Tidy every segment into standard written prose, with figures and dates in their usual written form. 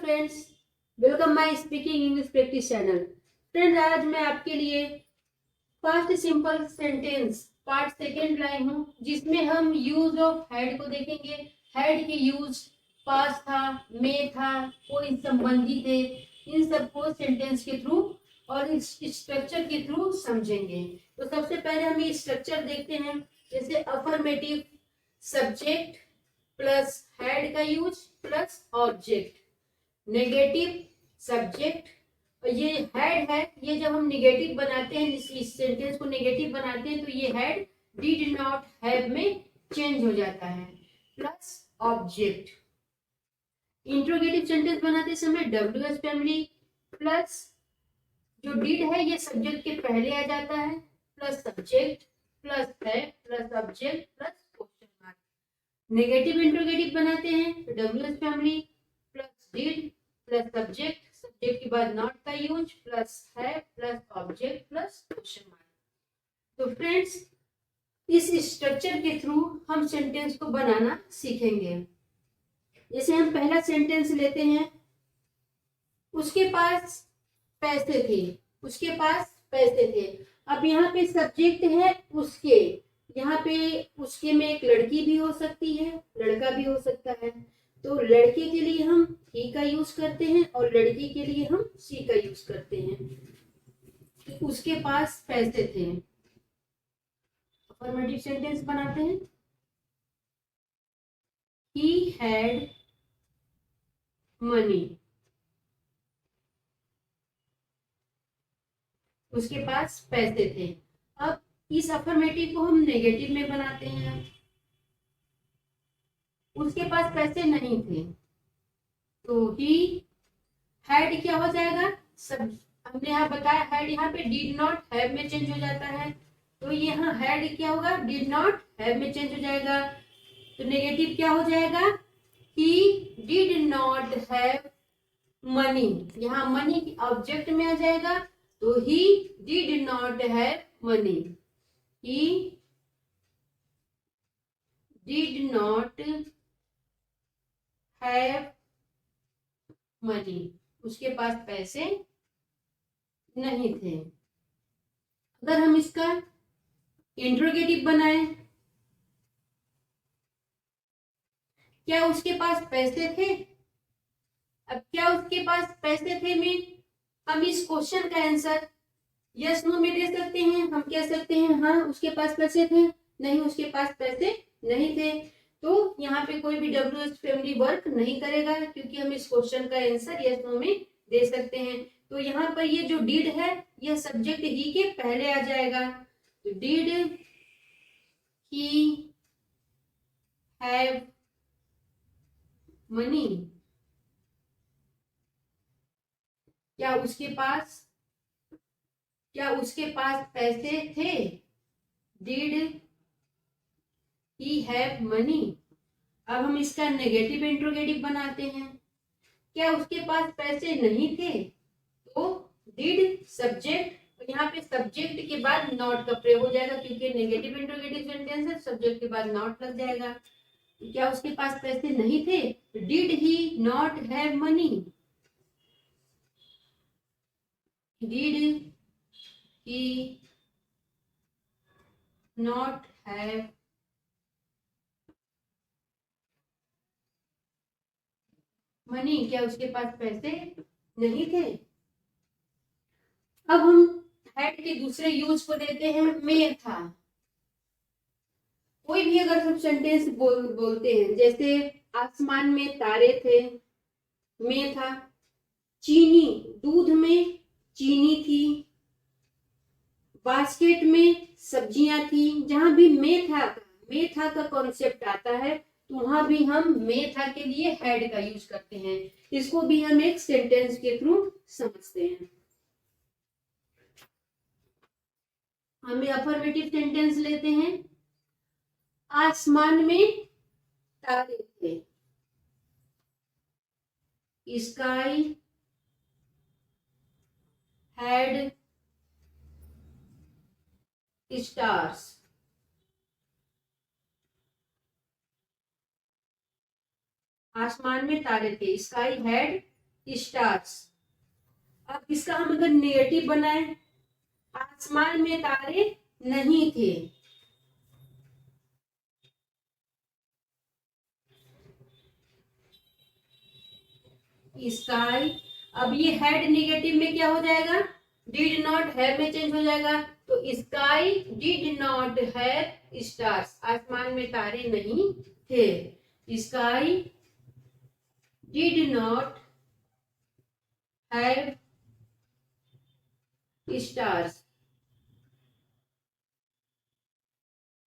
Friends, welcome my speaking English practice channel. Friends, आज मैं आपके लिए fast simple sentence part second लाई हूँ, जिसमें हम यूज ऑफ हैड को देखेंगे। हैड के यूज पास था, में था, कोई संबंधी थे, इन सबको सेंटेंस के थ्रू और इस स्ट्रक्चर के थ्रू समझेंगे। तो सबसे पहले हम ये स्ट्रक्चर देखते हैं। जैसे अफर्मेटिव सब्जेक्ट प्लस हैड का use plus object, negative subject, ये हैड है। ये जब हम नेगेटिव बनाते हैं, इस सेंटेंस को नेगेटिव बनाते हैं, तो ये हैड डिड नॉट हैव में चेंज हो जाता है, प्लस ऑब्जेक्ट। इंट्रोगेटिव सेंटेंस बनाते समय डब्ल्यूएच फैमिली प्लस जो डिड है ये सब्जेक्ट के पहले आ जाता है, प्लस सब्जेक्ट प्लस है plus object plus question mark. Negative interrogative बनाते हैं तो WH family plus did plus subject, subject के बाद नॉट का यूज प्लस है plus object plus question mark. तो फ्रेंड्स, इस स्ट्रक्चर के थ्रू हम सेंटेंस को बनाना सीखेंगे। जैसे हम पहला सेंटेंस लेते हैं, उसके पास पैसे थे, उसके पास पैसे थे। अब यहाँ पे सब्जेक्ट है उसके, यहाँ पे उसके में एक लड़की भी हो सकती है, लड़का भी हो सकता है। तो लड़के के लिए हम ही का यूज करते हैं और लड़की के लिए हम सी का यूज करते हैं। उसके पास पैसे थे, अफर्मेटिव सेंटेंस बनाते हैं। ही हैड मनी, उसके पास पैसे थे। अब इस अफर्मेटिव को हम नेगेटिव में बनाते हैं। उसके पास पैसे नहीं थे, तो ही हैड क्या हो जाएगा, सब हमने यहाँ बताया हैड यहाँ पे डिड नॉट हैव में चेंज हो जाता है, तो यहाँ हैड क्या होगा, डिड नॉट हैव में चेंज हो जाएगा। तो नेगेटिव क्या हो जाएगा, he did not have money, यहाँ मनी ऑब्जेक्ट में आ जाएगा, तो he did not have money, he did not have money, उसके पास पैसे नहीं थे। अगर हम इसका इंट्रोगेटिव बनाए, क्या उसके पास पैसे थे। अब क्या उसके पास पैसे थे में हम इस क्वेश्चन का आंसर यस नो में दे सकते हैं। हम कह सकते हैं हाँ उसके पास पैसे थे, नहीं उसके पास पैसे नहीं थे। तो यहाँ पे कोई भी डब्ल्यूएच फैमिली वर्क नहीं करेगा, क्योंकि हम इस क्वेश्चन का आंसर यस नो में दे सकते हैं। तो यहाँ पर ये जो डिड है यह सब्जेक्ट ही के पहले आ जाएगा, तो डिड ही हैव मनी, क्या उसके पास पैसे थे, डिड ही हैव मनी। अब हम इसका नेगेटिव इंट्रोगेटिव बनाते हैं, क्या उसके पास पैसे नहीं थे, तो डिड सब्जेक्ट, यहाँ पे सब्जेक्ट के बाद नॉट का प्रयोग हो जाएगा, क्योंकि नेगेटिव इंट्रोगेटिव सेंटेंस है, सब्जेक्ट के बाद नॉट लग जाएगा। तो क्या उसके पास पैसे नहीं थे, did he not have money, did he not have money, क्या उसके पास पैसे नहीं थे। अब हम हैड के दूसरे यूज को देते हैं, में था। कोई भी अगर हम सेंटेंस बोलते हैं, जैसे आसमान में तारे थे, में था। चीनी, दूध में चीनी थी। बास्केट में सब्जियां थी। जहां भी में था का कॉन्सेप्ट आता है, तो वहां भी हम में था के लिए हैड का यूज करते हैं। इसको भी हम एक सेंटेंस के थ्रू समझते हैं। हम अफर्मेटिव सेंटेंस लेते हैं, आसमान में तारे थे, स्काई हैड स्टार्स। आसमान में तारे थे, स्काई हैड स्टार्स। अब इसका हम अगर नेगेटिव बनाए, आसमान में तारे नहीं थे, स्काई। अब ये हेड नेगेटिव में क्या हो जाएगा, डिड नॉट हैव में चेंज हो जाएगा, तो sky did not have stars, आसमान में तारे नहीं थे। Sky did not have stars,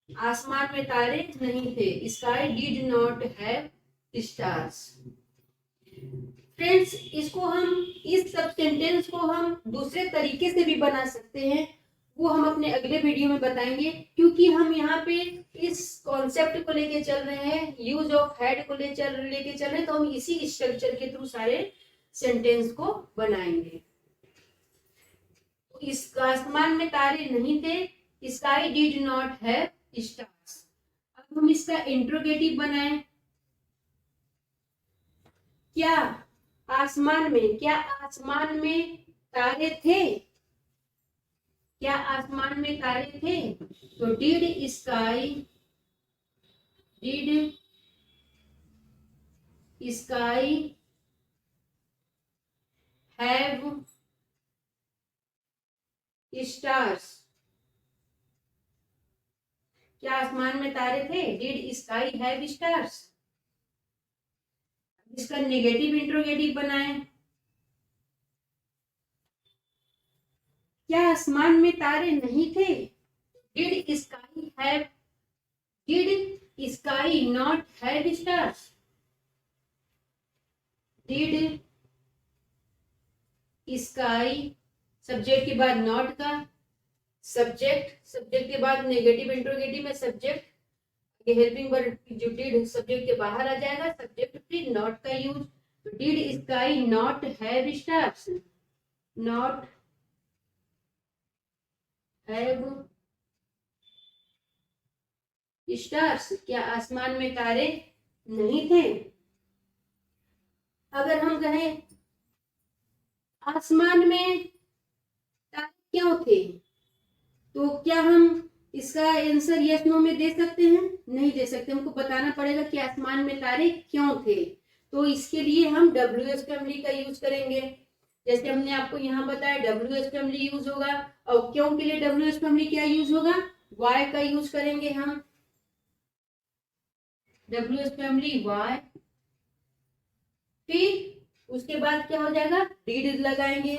आसमान में तारे नहीं थे। Sky did not have stars. Friends, इसको हम, इस सब सेंटेंस को हम दूसरे तरीके से भी बना सकते हैं, वो हम अपने अगले वीडियो में बताएंगे, क्योंकि हम यहाँ पे इस कॉन्सेप्ट को लेके चल रहे हैं, यूज ऑफ हैड को लेके चल रहे हैं, तो हम इसी स्ट्रक्चर के थ्रू सारे सेंटेंस को बनाएंगे। इस आसमान में तारे नहीं थे, sky did not have stars. अब हम इसका इंट्रोगेटिव बनाएं। क्या आसमान में तारे थे? क्या आसमान में तारे थे? तो डिड स्काई हैव स्टार्स। क्या आसमान में तारे थे? Did sky have stars. इसका नेगेटिव इंट्रोगेटिव बनाएं। क्या आसमान में तारे नहीं थे? Did sky not have stars. Did sky, subject के बाद नॉट का सब्जेक्ट के बाद नेगेटिव इंट्रोगेटिव में सब्जेक्ट, हेल्पिंग वर्ड जो डिड सब्जेक्ट के बाहर आ जाएगा, सब्जेक्ट फिर नॉट का यूज। तो did sky not have stars, not have stars, क्या आसमान में तारे नहीं थे? अगर हम कहें आसमान में तारे क्यों थे, तो क्या हम इसका आंसर यस नो में दे सकते हैं? नहीं दे सकते, हमको बताना पड़ेगा कि आसमान में तारे क्यों थे। तो इसके लिए हम WH फैमिली का यूज करेंगे। जैसे हमने आपको यहाँ बताया WH फैमिली यूज होगा, और क्यों के लिए WH फैमिली क्या यूज होगा, वाई का यूज करेंगे हम। WH फैमिली वाई, फिर उसके बाद क्या हो जाएगा, डिड लगाएंगे।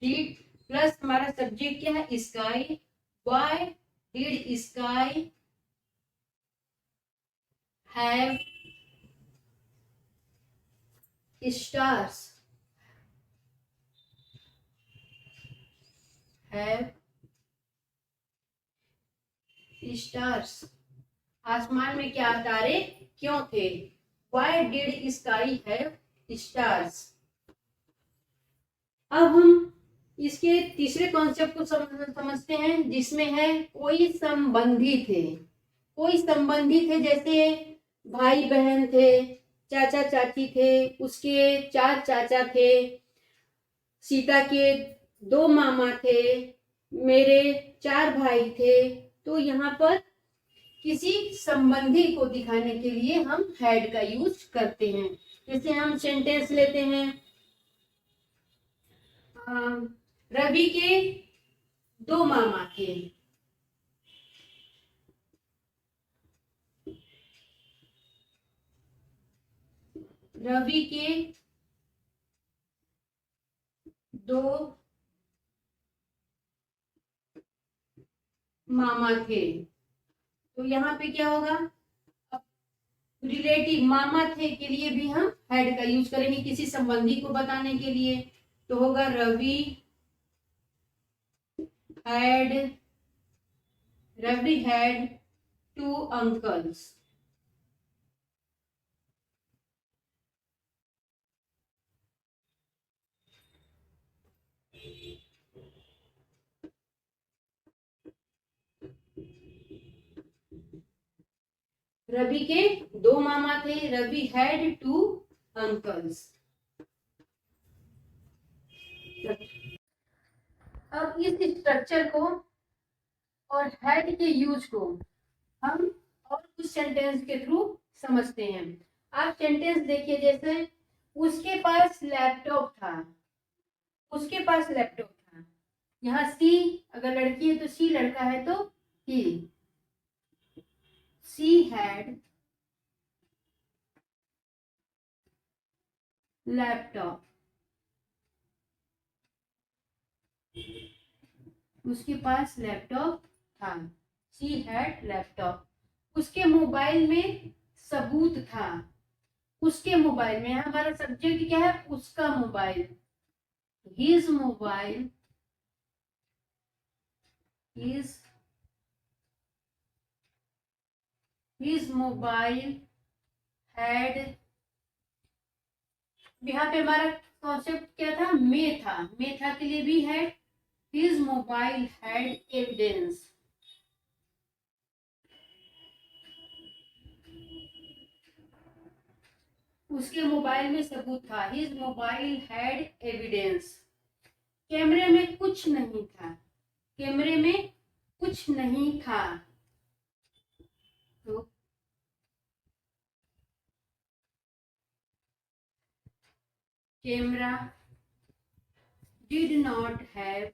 डिड प्लस हमारा सब्जेक्ट क्या है, sky. Why did sky have stars, have stars, आसमान में क्या तारे क्यों थे? Why did sky have stars. अब हम इसके तीसरे कॉन्सेप्ट को समझते हैं, जिसमें है कोई संबंधी थे। कोई संबंधी थे, जैसे भाई बहन थे, चाचा चाची थे, उसके 4 चाचा थे, सीता के 2 मामा थे, मेरे 4 भाई थे। तो यहाँ पर किसी संबंधी को दिखाने के लिए हम हैड का यूज करते हैं। जैसे हम सेंटेंस लेते हैं, रवि के 2 मामा थे। रवि के 2 मामा थे। तो यहाँ पे क्या होगा, रिलेटिव मामा थे के लिए भी हम हैड का यूज करेंगे, किसी संबंधी को बताने के लिए। तो होगा रवि हैड 2 uncles। रवि के 2 मामा थे, रवि हैड 2 अंकल्स। अब इस स्ट्रक्चर को और हैड के यूज को हम और कुछ सेंटेंस के थ्रू समझते हैं। आप सेंटेंस देखिए, जैसे उसके पास लैपटॉप था, उसके पास लैपटॉप था। यहाँ सी अगर लड़की है तो सी, लड़का है तो ही। सी हैड लैपटॉप, उसके पास लैपटॉप था। She had laptop. उसके मोबाइल में सबूत था। उसके मोबाइल में, हमारा सब्जेक्ट क्या है, उसका mobile. His mobile, his mobile had, यहाँ पे हमारा कॉन्सेप्ट क्या था, में था। में था के लिए भी है। His mobile had evidence. उसके मोबाइल में सबूत था। His mobile had evidence. कैमरे में कुछ नहीं था। कैमरे में कुछ नहीं था। तो कैमरा डिड नॉट हैव,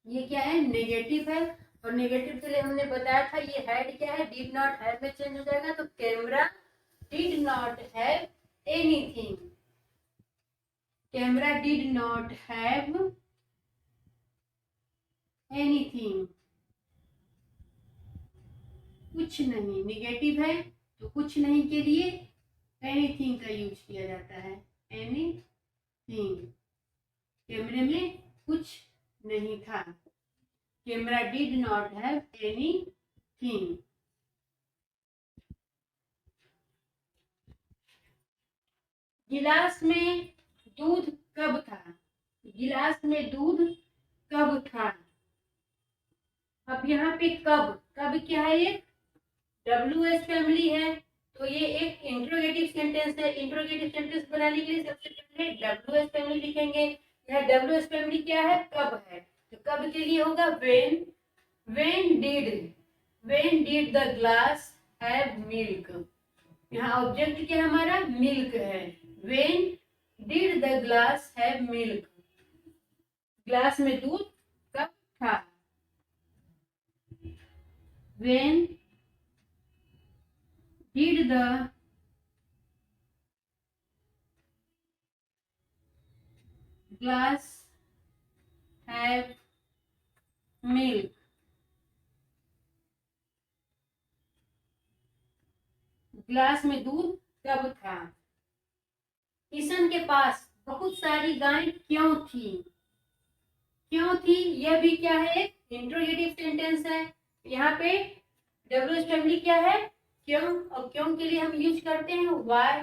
ये क्या है, नेगेटिव है। और नेगेटिव के लिए हमने बताया था ये हैड क्या है, डिड नॉट हैव में चेंज हो जाएगा। तो camera did not have anything. Camera did not have anything, कुछ नहीं। नेगेटिव है तो कुछ नहीं के लिए एनीथिंग का यूज किया जाता है। एनीथिंग, कैमरे में कुछ नहीं था। Camera did not have anything. गिलास में दूध कब था। गिलास में दूध कब था। अब यहाँ पे कब, कब क्या है, ये WH फैमिली है, तो ये एक इंट्रोगेटिव सेंटेंस है। इंट्रोगेटिव सेंटेंस बनाने के लिए सबसे पहले WH फैमिली लिखेंगे। यह WH फैमिली क्या है, कब है। तो कब के लिए होगा when, when did the glass have milk। यहाँ ऑब्जेक्ट क्या हमारा, मिल्क है। when did the glass have milk, glass में दूध कब था। when did the glass have milk, glass में दूध कब था। किशन के पास बहुत सारी गायें क्यों थी। क्यों थी, यह भी क्या है, इंट्रोगेटिव सेंटेंस है। यहाँ पे WH फैमिली क्या है, क्यों, और क्यों के लिए हम यूज करते हैं वाई।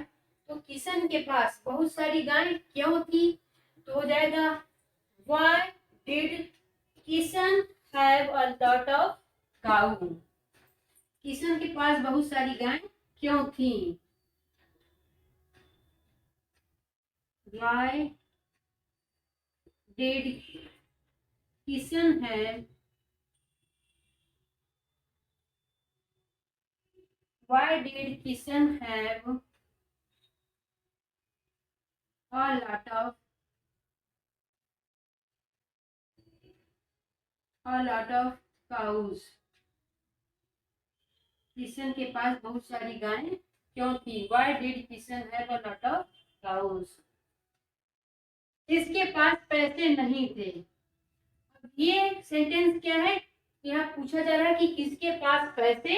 तो किशन के पास बहुत सारी गायें क्यों थी, तो हो जाएगा why did Kishan have a lot of cow. Kishan के पास बहुत सारी गायें क्यों थी। Why did Kishan have, why did Kishan have a lot of cows। Kishan के पास बहुत सारी गायें क्यों थी। Why did Kishan have a lot of cows। इसके पास पैसे नहीं थे। अब ये सेंटेंस क्या है, यहाँ पूछा जा रहा है कि किसके पास पैसे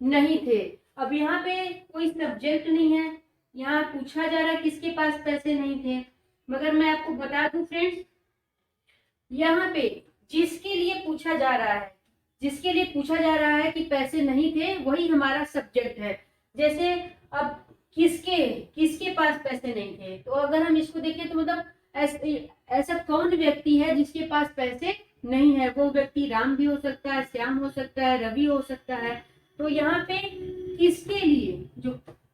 नहीं थे। अब यहाँ पे कोई सब्जेक्ट नहीं है, यहाँ पूछा जा रहा है किसके पास पैसे नहीं थे। मगर मैं आपको बता दूं फ्रेंड्स, यहाँ पे जिसके लिए पूछा जा रहा है, जिसके लिए पूछा जा रहा है कि पैसे नहीं थे, वही हमारा सब्जेक्ट है। जैसे अब किसके किसके पास पैसे नहीं थे, तो अगर हम इसको देखें तो मतलब ऐसा कौन व्यक्ति है जिसके पास पैसे नहीं है। वो व्यक्ति राम भी हो सकता है, श्याम हो सकता है, रवि हो सकता है। तो यहाँ पे किसके लिए, जो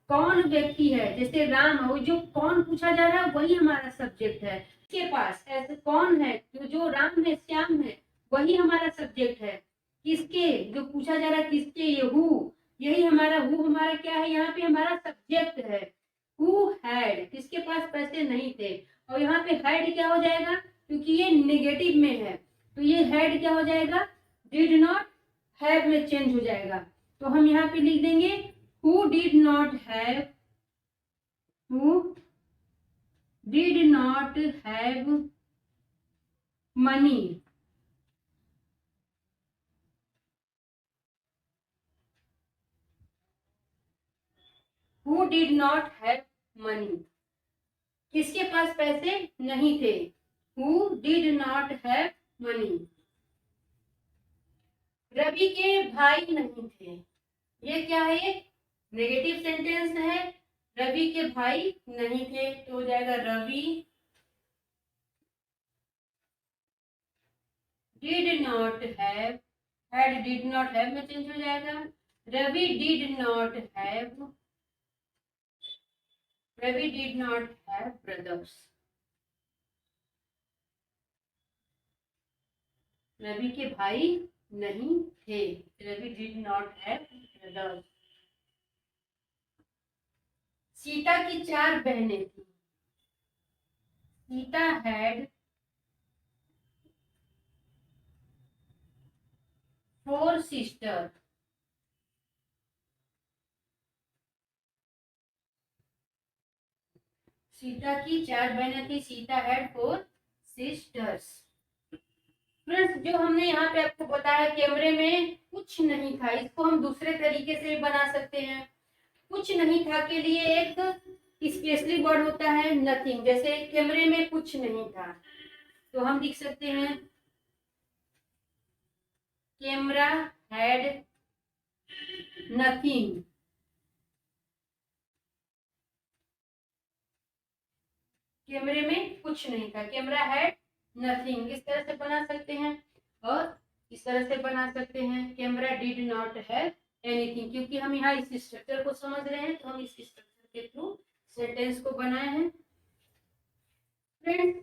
कौन व्यक्ति है, जैसे राम है, वो जो कौन पूछा जा रहा है वही हमारा सब्जेक्ट है। के पास ऐसे कौन है, जो राम है, श्याम है, वही हमारा सब्जेक्ट है। किसके, जो पूछा जा रहा है किसके, ये हु, यही हमारा हु हमारा क्या है, यहाँ पे हमारा सब्जेक्ट है। हु हैड, किसके पास पैसे नहीं थे, और यहाँ पे हैड क्या हो जाएगा, क्योंकि ये नेगेटिव में है तो ये हैड क्या हो जाएगा, डिड नॉट हैव में चेंज हो जाएगा। तो हम यहाँ पे लिख देंगे who did not have, who did not have money. Who did not have money, किसके पास पैसे नहीं थे, who did not have money. Ravi के भाई नहीं थे, ये क्या है, नेगेटिव सेंटेंस है। रवि के भाई नहीं थे तो हो जाएगा Ravi did not have, had did not have में चेंज हो जाएगा। Ravi did not have, Ravi did not have brothers, Ravi के भाई नहीं थे, Ravi did not have brothers. Sita की 4 बहनें थी, सीता हैड 4 सिस्टर, सीता की 4 बहनें थी, सीता हैड 4 सिस्टर्स। फ्रेंड्स, जो हमने यहाँ पे आपको बताया कैमरे में कुछ नहीं था, इसको हम दूसरे तरीके से बना सकते हैं। कुछ नहीं था के लिए एक स्पेशली वर्ड होता है नथिंग, जैसे कैमरे में कुछ नहीं था तो हम लिख सकते हैं कैमरा हैड नथिंग, कैमरे में कुछ नहीं था, कैमरा हैड नथिंग, इस तरह से बना सकते हैं। और इस तरह से बना सकते हैं camera did not have anything, क्योंकि हम यहाँ इस स्ट्रक्चर को समझ रहे हैं तो हम इस स्ट्रक्चर के थ्रू सेंटेंस को बनाए हैं। फ्रेंड्स,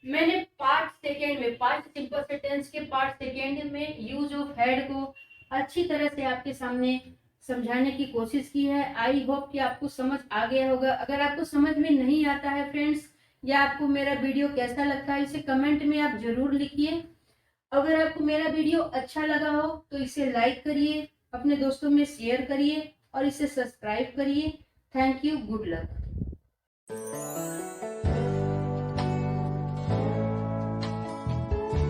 मैंने पार्ट सेकेंड में, पास्ट सिंपल सेंटेंस के पार्ट सेकेंड में यूज ऑफ हैड को अच्छी तरह से आपके सामने समझाने की कोशिश की है। आई होप कि आपको समझ आ गया होगा। अगर आपको समझ में नहीं आता है फ्रेंड्स, या आपको मेरा वीडियो कैसा लगता है, इसे कमेंट में आप जरूर लिखिए। अगर आपको मेरा वीडियो अच्छा लगा हो तो इसे लाइक करिए, अपने दोस्तों में शेयर करिए और इसे सब्सक्राइब करिए। Thank you, good luck.